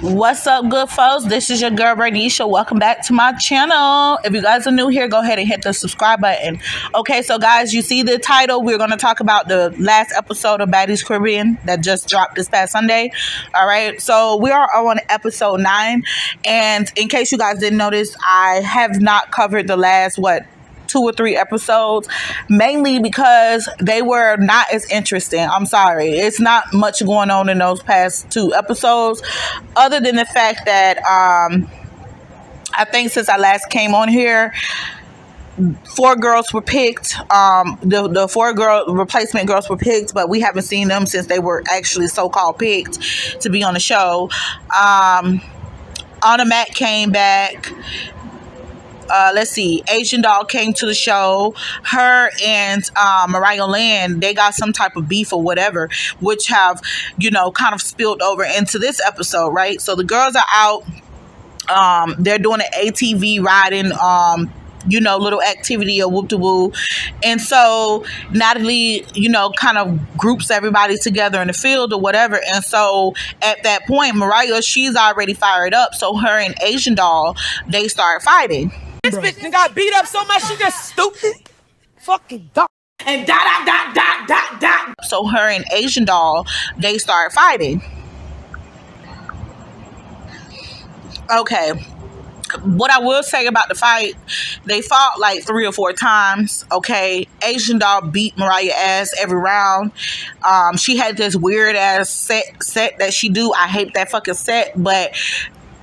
What's up, good folks? This is your girl Radisha. Welcome back to my channel. If you guys are new here, go ahead and hit the subscribe button. Okay, so guys, you see the title. We're going to talk about the last episode of Baddies Caribbean that just dropped this past Sunday. All right, so we are on episode 9, and in case you guys didn't notice, I have not covered the last 2 or 3 episodes, mainly because they were not as interesting. I'm sorry. It's not much going on in those past 2 episodes, other than the fact that I think since I last came on here, 4 girls were picked. The 4 replacement girls were picked, but we haven't seen them since they were actually so-called picked to be on the show. Ahna came back. Let's see, Asian Doll came to the show. Her and Mariah, they got some type of beef or whatever, which have, kind of spilled over into this episode, right? So the girls are out. They're doing an ATV riding, little activity or whoop-de-woo. And so Natalie, kind of groups everybody together in the field or whatever. And so at that point, Mariah, she's already fired up. So her and Asian Doll, they start fighting. This bitch got beat up so much she just stupid. Fucking dog. And dot. So her and Asian Doll, they start fighting. Okay. What I will say about the fight, they fought like 3 or 4 times. Okay. Asian Doll beat Mariah ass every round. She had this weird ass set that she do. I hate that fucking set, but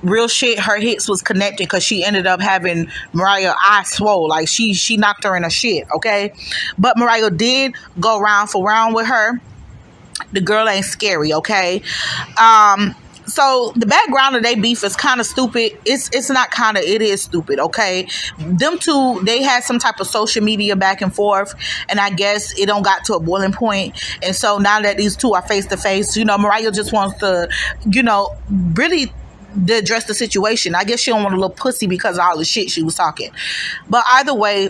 real shit, her hits was connected because she ended up having Mariah eye swole. Like she knocked her in her shit, okay? But Mariah did go round for round with her. The girl ain't scary, okay? So the background of their beef is kind of stupid. It's not kind of, it is stupid, okay? Them two, they had some type of social media back and forth, and I guess it don't got to a boiling point. And so now that these two are face to face, Mariah just wants to, really to address the situation. I guess she don't want a little pussy because of all the shit she was talking. But either way,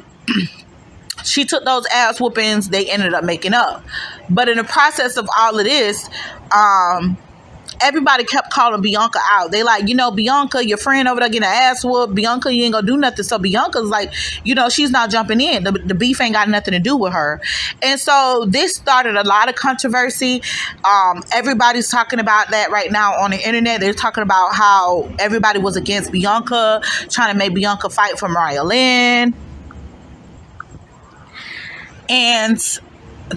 she took those ass whoopings. They ended up making up. But in the process of all of this, everybody kept calling Bianca out. They like, Bianca, your friend over there getting an ass whoop. Bianca, you ain't gonna do nothing. So Bianca's like, she's not jumping in. The beef ain't got nothing to do with her. And so this started a lot of controversy. Everybody's talking about that right now on the internet. They're talking about how everybody was against Bianca, trying to make Bianca fight for Mariah. And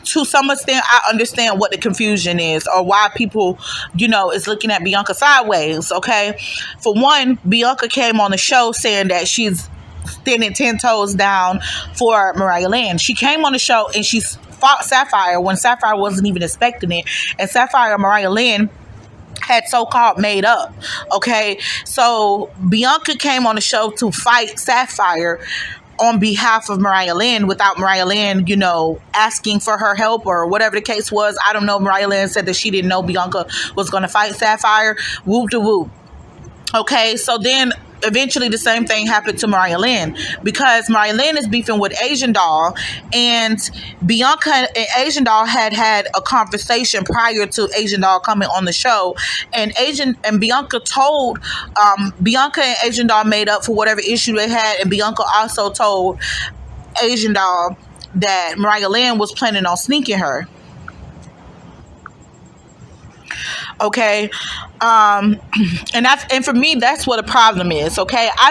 to some extent, I understand what the confusion is or why people, is looking at Bianca sideways, okay? For one, Bianca came on the show saying that she's standing 10 toes down for Mariah. She came on the show and she fought Sapphire when Sapphire wasn't even expecting it. And Sapphire and Mariah had so-called made up, okay? So Bianca came on the show to fight Sapphire on behalf of Mariah without Mariah asking for her help or whatever the case was. I don't know. Mariah said that she didn't know Bianca was going to fight Sapphire. Whoop de whoop. Okay, so then eventually the same thing happened to Mariah because Mariah is beefing with Asian Doll, and Bianca and Asian Doll had a conversation prior to Asian Doll coming on the show, and Bianca told Bianca and Asian Doll made up for whatever issue they had, and Bianca also told Asian Doll that Mariah was planning on sneaking her. Okay, and for me, that's what the problem is. Okay, I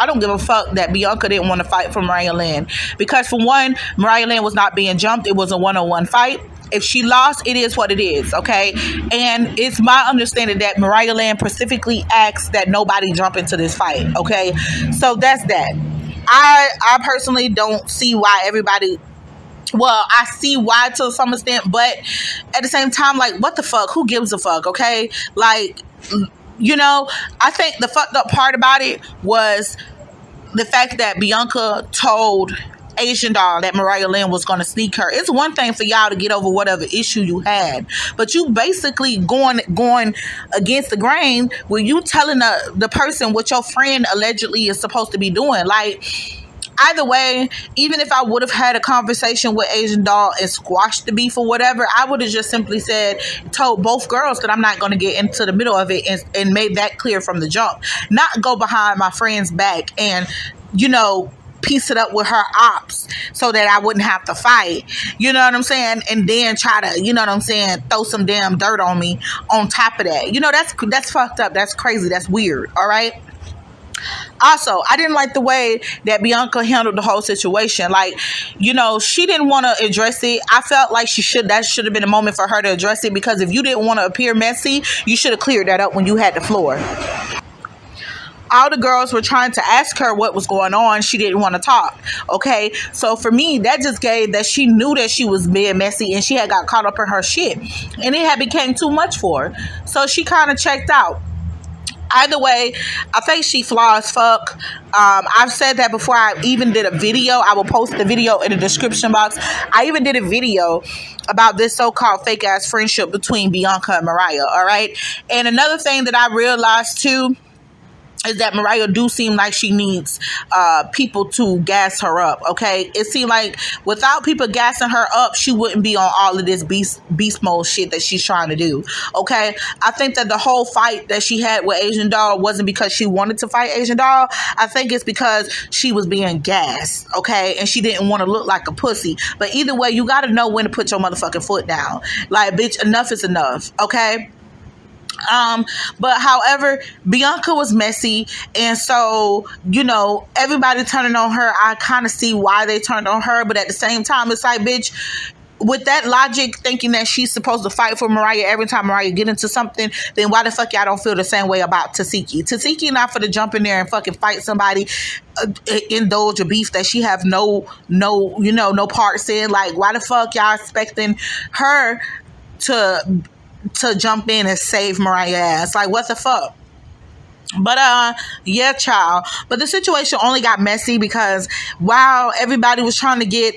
don't give a fuck that Bianca didn't want to fight for Mariah because for one, Mariah was not being jumped. It was a 1-on-1 fight. If she lost, it is what it is. Okay, and it's my understanding that Mariah specifically asked that nobody jump into this fight. Okay, so that's that. I personally don't see why everybody. Well, I see why to some extent, but at the same time, like, what the fuck? Who gives a fuck? Okay, like, I think the fucked up part about it was the fact that Bianca told Asian Doll that Mariah was going to sneak her. It's one thing for y'all to get over whatever issue you had, but you basically going against the grain when you telling the person what your friend allegedly is supposed to be doing. Like, either way, even if I would have had a conversation with Asian Doll and squashed the beef or whatever, I would have just simply told both girls that I'm not going to get into the middle of it, and made that clear from the jump. Not go behind my friend's back and, piece it up with her ops so that I wouldn't have to fight. You know what I'm saying? And then try to, throw some damn dirt on me on top of that. That's fucked up. That's crazy. That's weird. All right. Also, I didn't like the way that Bianca handled the whole situation. Like, she didn't want to address it. I felt like that should have been a moment for her to address it, because if you didn't want to appear messy, you should have cleared that up when you had the floor. All the girls were trying to ask her what was going on. She didn't want to talk. Okay. So for me, that just gave that she knew that she was being messy and she had got caught up in her shit. And it had became too much for her. So she kind of checked out. Either way, I think she flaw as fuck. I've said that before. I even did a video. I will post the video in the description box. I even did a video about this so-called fake-ass friendship between Bianca and Mariah. All right. And another thing that I realized too is that Mariah do seem like she needs people to gas her up, okay? It seemed like without people gassing her up, she wouldn't be on all of this beast mode shit that she's trying to do, okay? I think that the whole fight that she had with Asian Doll wasn't because she wanted to fight Asian Doll. I think it's because she was being gassed, okay? And she didn't want to look like a pussy. But either way, you got to know when to put your motherfucking foot down. Like, bitch, enough is enough, okay? But however, Bianca was messy, and so everybody turning on her. I kind of see why they turned on her, but at the same time, it's like, bitch, with that logic, thinking that she's supposed to fight for Mariah every time Mariah get into something, then why the fuck y'all don't feel the same way about Tasiki? Tasiki not for to jump in there and fucking fight somebody, indulge a beef that she have no parts in. Like, why the fuck y'all expecting her to jump in and save Mariah ass? Like, what the fuck? But yeah, child. But the situation only got messy because while everybody was trying to get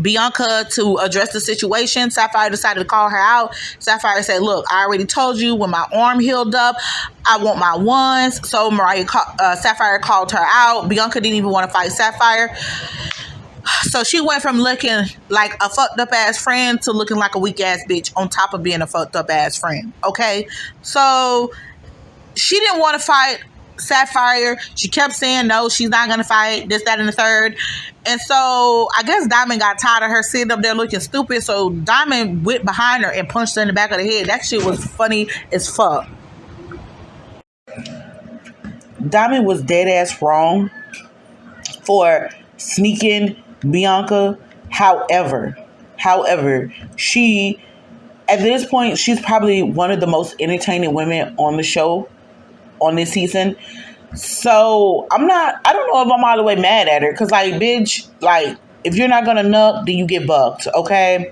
Bianca to address the situation, Sapphire decided to call her out. Sapphire said, look, I already told you when my arm healed up, I want my ones. So Sapphire called her out. Bianca didn't even want to fight Sapphire. So she went from looking like a fucked up ass friend to looking like a weak ass bitch on top of being a fucked up ass friend. Okay. So she didn't want to fight Sapphire. She kept saying no, she's not going to fight this, that, and the third. And so I guess Diamond got tired of her sitting up there looking stupid. So Diamond went behind her and punched her in the back of the head. That shit was funny as fuck. Diamond was dead ass wrong for sneaking Bianca. However, she, at this point, she's probably one of the most entertaining women on the show on this season. So I don't know if I'm all the way mad at her, because like, bitch, like, if you're not gonna nuck, then you get bucked, okay?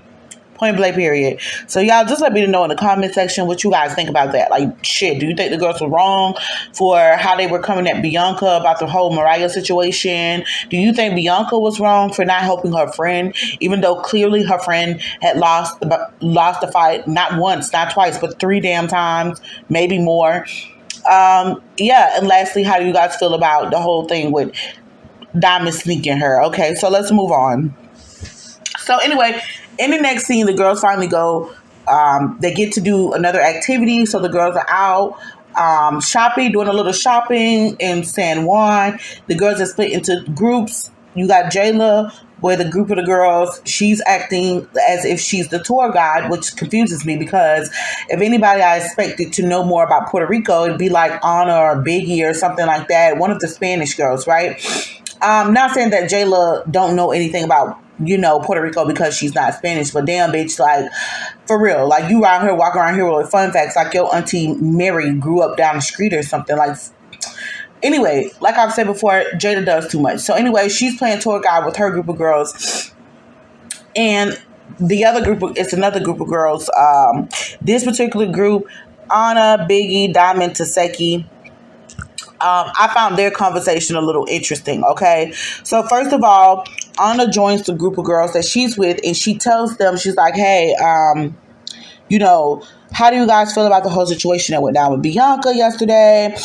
Point blank, period. So y'all just let me know in the comment section what you guys think about that. Like, shit, do you think the girls were wrong for how they were coming at Bianca about the whole Mariah situation? Do you think Bianca was wrong for not helping her friend, even though clearly her friend had lost the fight not once, not twice, but 3 damn times, maybe more? Yeah, and lastly, how do you guys feel about the whole thing with Diamond sneaking her? Okay, so let's move on. So anyway, in the next scene, the girls finally go. They get to do another activity. So the girls are out shopping, doing a little shopping in San Juan. The girls are split into groups. You got Jayla, where the group of the girls, she's acting as if she's the tour guide, which confuses me, because if anybody I expected to know more about Puerto Rico, it'd be like Ahna or Biggie or something like that. One of the Spanish girls, right? Not saying that Jayla don't know anything about Puerto Rico because she's not Spanish, but damn, bitch, like, for real, like, you out here walking around here with fun facts like your auntie Mary grew up down the street or something. Like, anyway, like I've said before, Jada does too much. So anyway, she's playing tour guide with her group of girls, and the other group, it's another group of girls. This particular group, Ahna, Biggie, Diamond, Taseki. I found their conversation a little interesting, okay? So first of all, Ahna joins the group of girls that she's with, and she tells them, she's like, hey, how do you guys feel about the whole situation that went down with Bianca yesterday?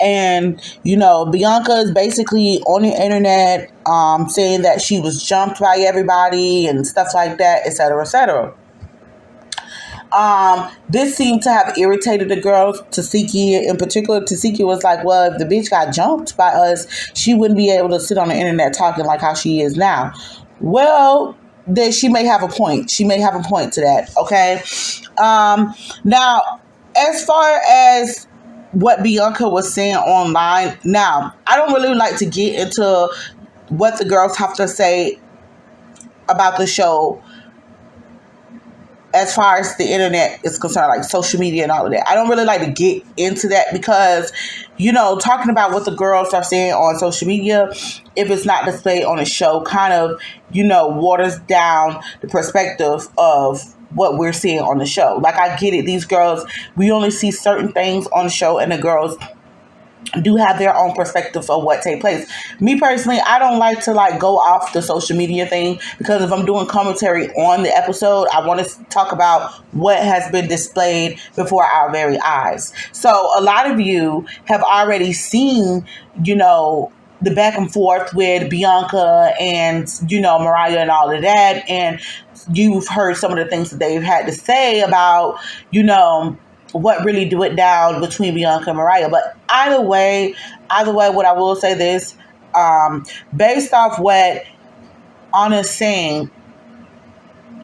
And, Bianca is basically on the internet saying that she was jumped by everybody and stuff like that, etc., etc. This seemed to have irritated the girls. Tasiki in particular, Tasiki was like, well, if the bitch got jumped by us, she wouldn't be able to sit on the internet talking like how she is now. Well, then she may have a point. She may have a point to that, okay? Now, as far as what Bianca was saying online, now, I don't really like to get into what the girls have to say about the show as far as the internet is concerned, like social media and all of that. I don't really like to get into that because, talking about what the girls are saying on social media, if it's not displayed on a show, kind of, waters down the perspective of what we're seeing on the show. Like, I get it. These girls, we only see certain things on the show, and the girls do have their own perspective of what take place. Me personally, I don't like to go off the social media thing, because if I'm doing commentary on the episode, I want to talk about what has been displayed before our very eyes. So a lot of you have already seen, the back and forth with Bianca and, Mariah and all of that. And you've heard some of the things that they've had to say about, what really do it down between Bianca and Mariah. But either way, what I will say this, based off what Ahna's saying,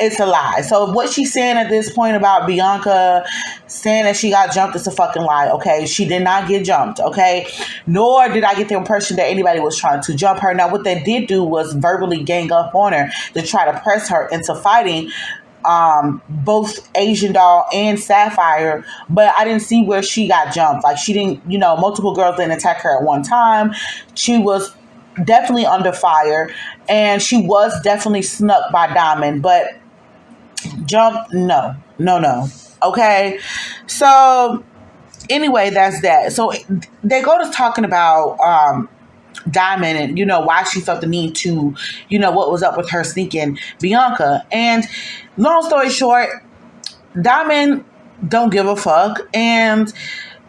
it's a lie. So what she's saying at this point about Bianca saying that she got jumped is a fucking lie, okay? She did not get jumped, okay? Nor did I get the impression that anybody was trying to jump her. Now, what they did do was verbally gang up on her to try to press her into fighting both Asian Doll and Sapphire, but I didn't see where she got jumped. Like, she didn't, multiple girls didn't attack her at one time. She was definitely under fire, and she was definitely snuck by Diamond, but jump, no. Okay, so anyway, that's that. So they go to talking about Diamond and, why she felt the need to, what was up with her sneaking Bianca. And long story short, Diamond don't give a fuck. And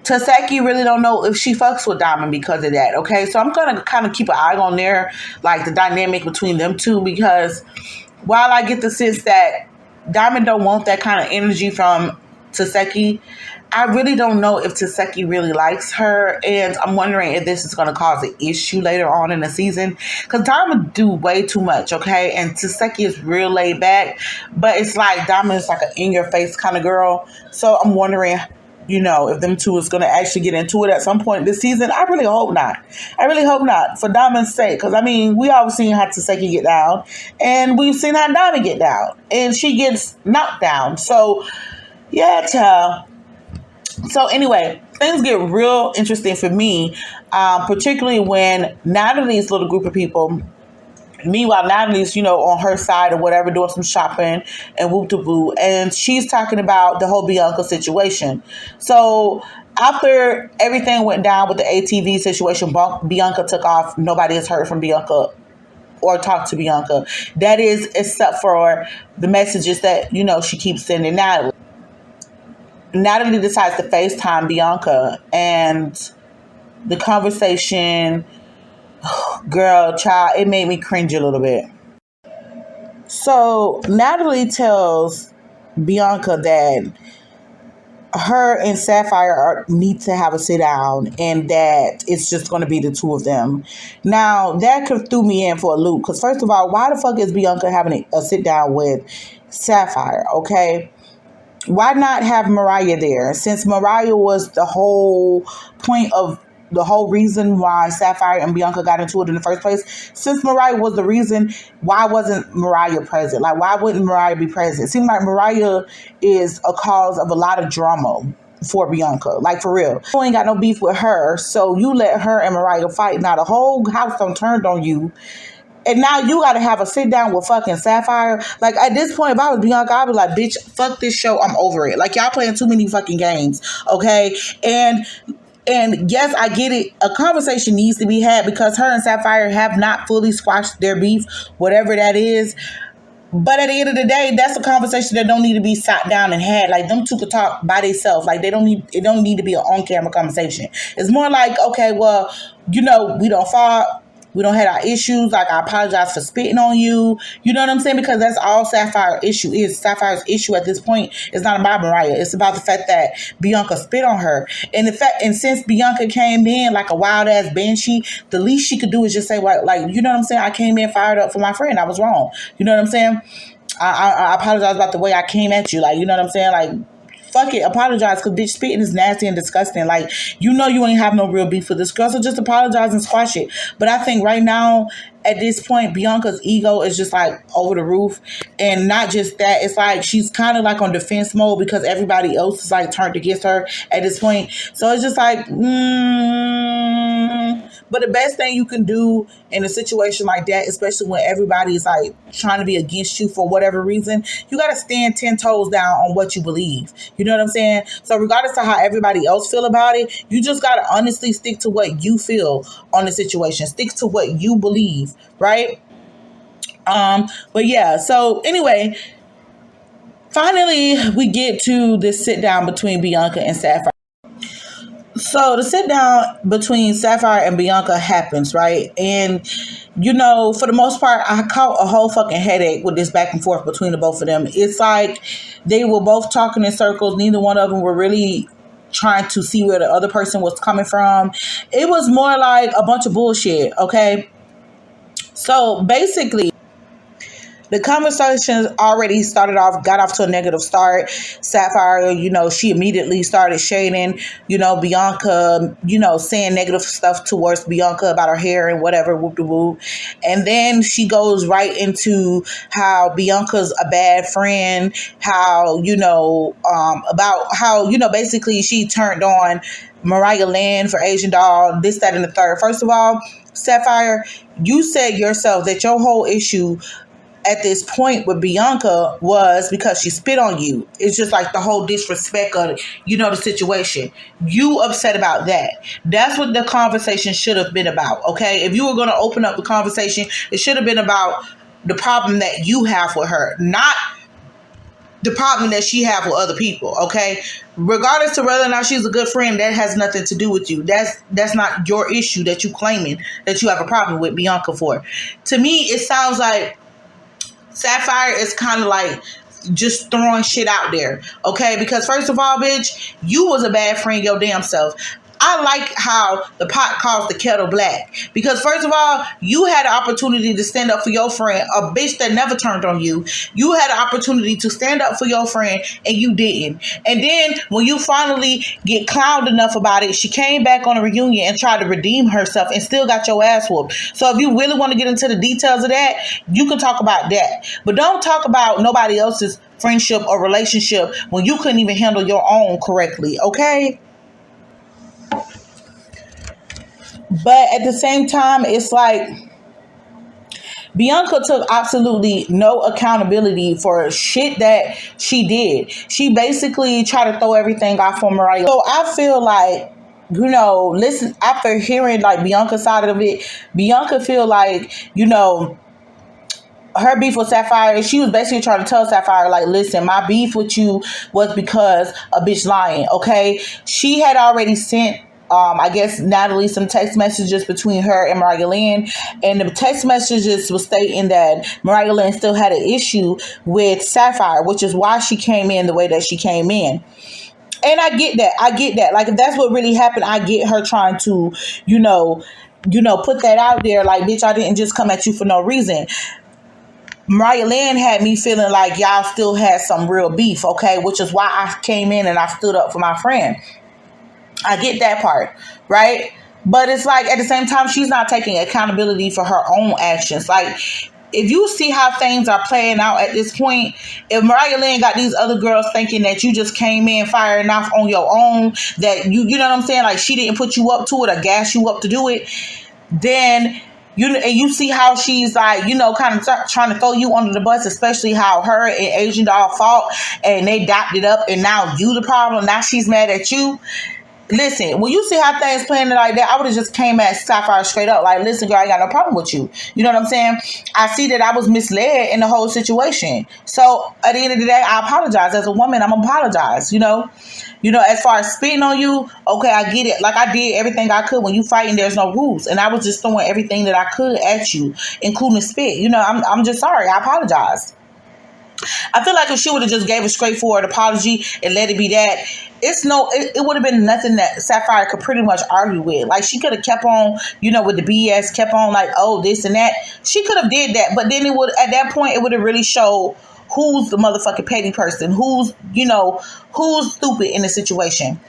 Taseki really don't know if she fucks with Diamond because of that, okay? So I'm going to kind of keep an eye on there, like the dynamic between them two, because while I get the sense that Diamond don't want that kind of energy from Taseki, I really don't know if Taseki really likes her, and I'm wondering if this is going to cause an issue later on in the season, because Diamond do way too much, okay? And Taseki is real laid back, but it's like Diamond is like an in-your-face kind of girl, so I'm wondering, if them two is going to actually get into it at some point this season. I really hope not. For Diamond's sake, because, we always seen how Taseki get down, and we've seen how Diamond get down, and she gets knocked down, so, yeah, child. So anyway, things get real interesting for me, particularly when Natalie's little group of people, meanwhile, Natalie's, on her side or whatever, doing some shopping and whoop-de-woo, and she's talking about the whole Bianca situation. So after everything went down with the ATV situation, Bianca took off. Nobody has heard from Bianca or talked to Bianca. That is, except for the messages that, she keeps sending Natalie. Natalie decides to FaceTime Bianca, and the conversation, girl, child, it made me cringe a little bit. So Natalie tells Bianca that her and Sapphire need to have a sit down, and that it's just going to be the two of them. Now, that threw me in for a loop, because first of all, why the fuck is Bianca having a sit down with Sapphire, okay? Why not have Mariah there? Since Mariah was the whole point of the whole reason why Sapphire and Bianca got into it in the first place. Since Mariah was the reason, why wasn't Mariah present? Like, why wouldn't Mariah be present? It seems like Mariah is a cause of a lot of drama for Bianca. Like, for real. You ain't got no beef with her, so you let her and Mariah fight. Now the whole house done turned on you. And now you got to have a sit down with fucking Sapphire. Like, at this point, if I was Bianca, I'd be like, bitch, fuck this show. I'm over it. Like, y'all playing too many fucking games. Okay? And yes, I get it. A conversation needs to be had, because her and Sapphire have not fully squashed their beef, whatever that is. But at the end of the day, that's a conversation that don't need to be sat down and had. Like them two could talk by themselves. Like they don't need it don't need to be an on camera conversation. It's more like, okay, well, we don't fought. We don't have our issues. Like I apologize for spitting on you. You know what I'm saying? Because that's all Sapphire's issue is. Sapphire's issue at this point is not about Mariah. It's about the fact that Bianca spit on her. And since Bianca came in like a wild ass banshee, the least she could do is just say, like, you know what I'm saying? I came in fired up for my friend. I was wrong. You know what I'm saying? I apologize about the way I came at you. Like, you know what I'm saying? Like, fuck it, apologize, because bitch, spitting is nasty and disgusting. Like, you ain't have no real beef with this girl, so just apologize and squash it. But I think right now, at this point, Bianca's ego is just like over the roof. And not just that, it's like she's kind of like on defense mode because everybody else is like turned against her at this point. So it's just like, But the best thing you can do in a situation like that, especially when everybody's like trying to be against you for whatever reason, you got to stand 10 toes down on what you believe. You know what I'm saying? So regardless of how everybody else feel about it, you just got to honestly stick to what you feel on the situation. Stick to what you believe, right? But yeah, so anyway, finally we get to this sit down between Bianca and Sapphire. So the sit down between Sapphire and Bianca happens, right? And, for the most part, I caught a whole fucking headache with this back and forth between the both of them. It's like they were both talking in circles. Neither one of them were really trying to see where the other person was coming from. It was more like a bunch of bullshit, okay? So basically, the conversation already got off to a negative start. Sapphire, she immediately started shading, Bianca, saying negative stuff towards Bianca about her hair and whatever, whoop de whoop. And then she goes right into how Bianca's a bad friend, how, about how, basically she turned on Mariah Land for Asian Doll, this, that, and the third. First of all, Sapphire, you said yourself that your whole issue at this point with Bianca was because she spit on you. It's just like the whole disrespect of, the situation. You upset about that. That's what the conversation should have been about, okay? If you were going to open up the conversation, it should have been about the problem that you have with her, not the problem that she have with other people, okay? Regardless of whether or not she's a good friend, that has nothing to do with you. That's not your issue that you claiming that you have a problem with Bianca for. To me, it sounds like Sapphire is kind of like just throwing shit out there, okay? Because first of all, bitch, you was a bad friend your damn self. I like how the pot calls the kettle black. Because first of all, you had an opportunity to stand up for your friend, a bitch that never turned on you. You had an opportunity to stand up for your friend and you didn't. And then when you finally get clowned enough about it, she came back on a reunion and tried to redeem herself and still got your ass whooped. So if you really want to get into the details of that, you can talk about that. But don't talk about nobody else's friendship or relationship when you couldn't even handle your own correctly, okay? But at the same time, it's like Bianca took absolutely no accountability for shit that she did. She basically tried to throw everything off on Mariah. So I feel like, listen, after hearing like Bianca's side of it, Bianca feel like, her beef with Sapphire, she was basically trying to tell Sapphire, like, listen, my beef with you was because a bitch lying, okay? She had already sent I guess Natalie some text messages between her and Mariah Lynn, and the text messages was stating that Mariah Lynn still had an issue with Sapphire, which is why she came in the way that she came in. And I get that. Like, if that's what really happened, I get her trying to, put that out there. Like, bitch, I didn't just come at you for no reason. Mariah Lynn had me feeling like y'all still had some real beef, okay? Which is why I came in and I stood up for my friend. I get that part, right? But it's like, at the same time, she's not taking accountability for her own actions. Like, if you see how things are playing out at this point, if Mariah Lynn got these other girls thinking that you just came in firing off on your own, that you know what I'm saying? Like, she didn't put you up to it or gas you up to do it, then you see how she's like, kind of trying to throw you under the bus, especially how her and Asian Doll fought and they dapped it up and now you the problem. Now she's mad at you. Listen, when you see how things playing like that, I would have just came at Sapphire straight up. Like, listen, girl, I ain't got no problem with you. You know what I'm saying? I see that I was misled in the whole situation. So at the end of the day, I apologize. As a woman, I'm apologize, you know? You know, as far as spitting on you, okay, I get it. Like, I did everything I could. When you fighting, there's no rules. And I was just throwing everything that I could at you, including spit. You know, I'm just sorry. I apologize. I feel like if she would have just gave a straightforward apology and let it be that, it would have been nothing that Sapphire could pretty much argue with. Like, she could have kept on, you know, with the BS, kept on like, oh, this and that. She could have did that, but then at that point, it would have really showed who's the motherfucking petty person, who's stupid in the situation.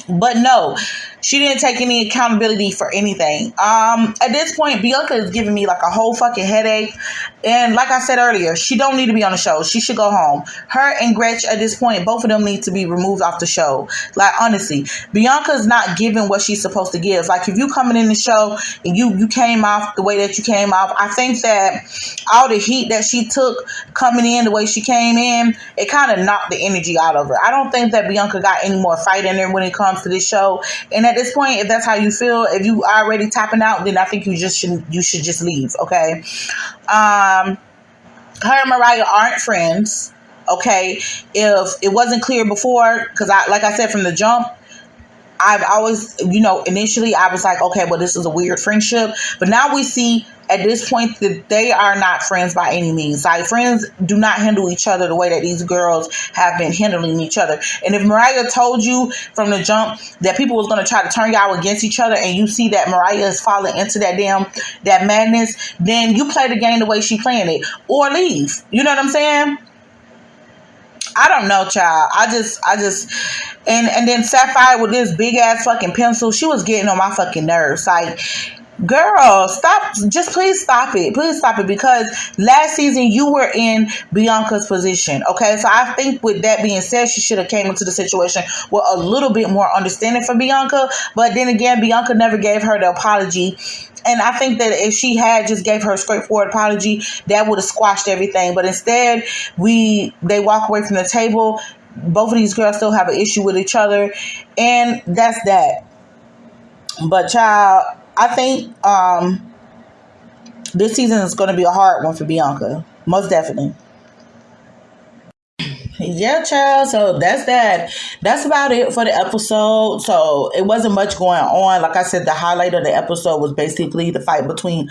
But no, she didn't take any accountability for anything. At this point, Bianca is giving me like a whole fucking headache. And like I said earlier, she don't need to be on the show. She should go home. Her and Gretch at this point, both of them need to be removed off the show. Like, honestly, Bianca's not giving what she's supposed to give. Like, if you coming in the show and you came off the way that you came off, I think that all the heat that she took coming in the way she came in, it kind of knocked the energy out of her. I don't think that Bianca got any more fight in her when it comes to this show. And at this point, if that's how you feel, if you already tapping out, then I think you should just leave. Okay. Her and Mariah aren't friends. Okay. If it wasn't clear before, because like I said from the jump, I've always, initially I was like, okay, well, this is a weird friendship. But now we see at this point that they are not friends by any means. Like, friends do not handle each other the way that these girls have been handling each other. And if Mariah told you from the jump that people was going to try to turn y'all against each other, and you see that Mariah is falling into that madness, then you play the game the way she playing it, or leave. You know what I'm saying? I don't know, child. I just, and then Sapphire with this big ass fucking pencil, she was getting on my fucking nerves. Like, girl, stop. Just please stop it. Please stop it. Because last season you were in Bianca's position. Okay. So I think with that being said, she should have came into the situation with a little bit more understanding for Bianca. But then again, Bianca never gave her the apology. And I think that if she had just gave her a straightforward apology, that would have squashed everything. But instead, they walk away from the table. Both of these girls still have an issue with each other. And that's that. But child, I think this season is going to be a hard one for Bianca. Most definitely. Yeah, child. So that's that. That's about it for the episode. So it wasn't much going on. Like I said, the highlight of the episode was basically the fight between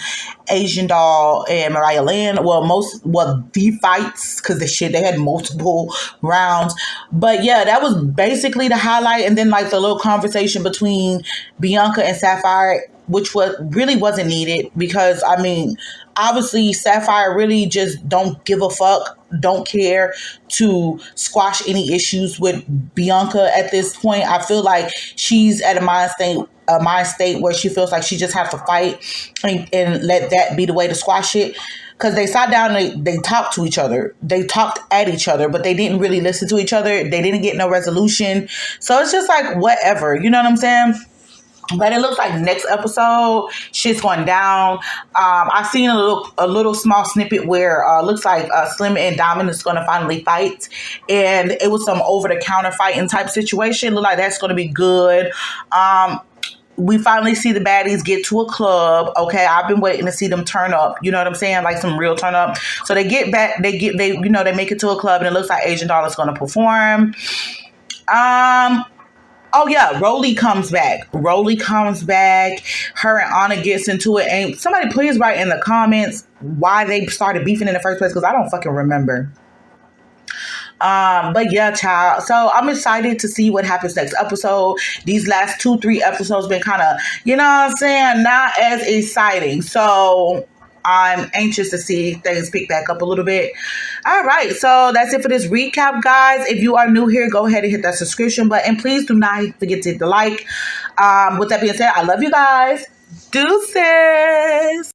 Asian Doll and Mariah Land. The fights, because they had multiple rounds. But yeah, that was basically the highlight. And then like the little conversation between Bianca and Sapphire, which really wasn't needed, because I mean, obviously Sapphire really just don't give a fuck, don't care to squash any issues with Bianca at this point. I feel like she's at a mind state where she feels like she just has to fight and let that be the way to squash it. Because they sat down and they talked to each other. They talked at each other, but they didn't really listen to each other. They didn't get no resolution. So it's just like, whatever. You know what I'm saying? But it looks like next episode, shit's going down. I've seen a little small snippet where looks like Slim and Diamond is going to finally fight. And it was some over-the-counter fighting type situation. Look like that's going to be good. We finally see the baddies get to a club. Okay, I've been waiting to see them turn up. You know what I'm saying? Like some real turn up. So they get back. They make it to a club, and it looks like Asian Doll is going to perform. Oh yeah, Rolly comes back. Her and Ahna gets into it. And somebody please write in the comments why they started beefing in the first place, because I don't fucking remember. But yeah, child. So I'm excited to see what happens next episode. These last 2-3 episodes been kind of, you know what I'm saying, not as exciting. So I'm anxious to see things pick back up a little bit. All right, so that's it for this recap, guys. If you are new here, go ahead and hit that subscription button. Please do not forget to hit the like. With that being said, I love you guys. Deuces.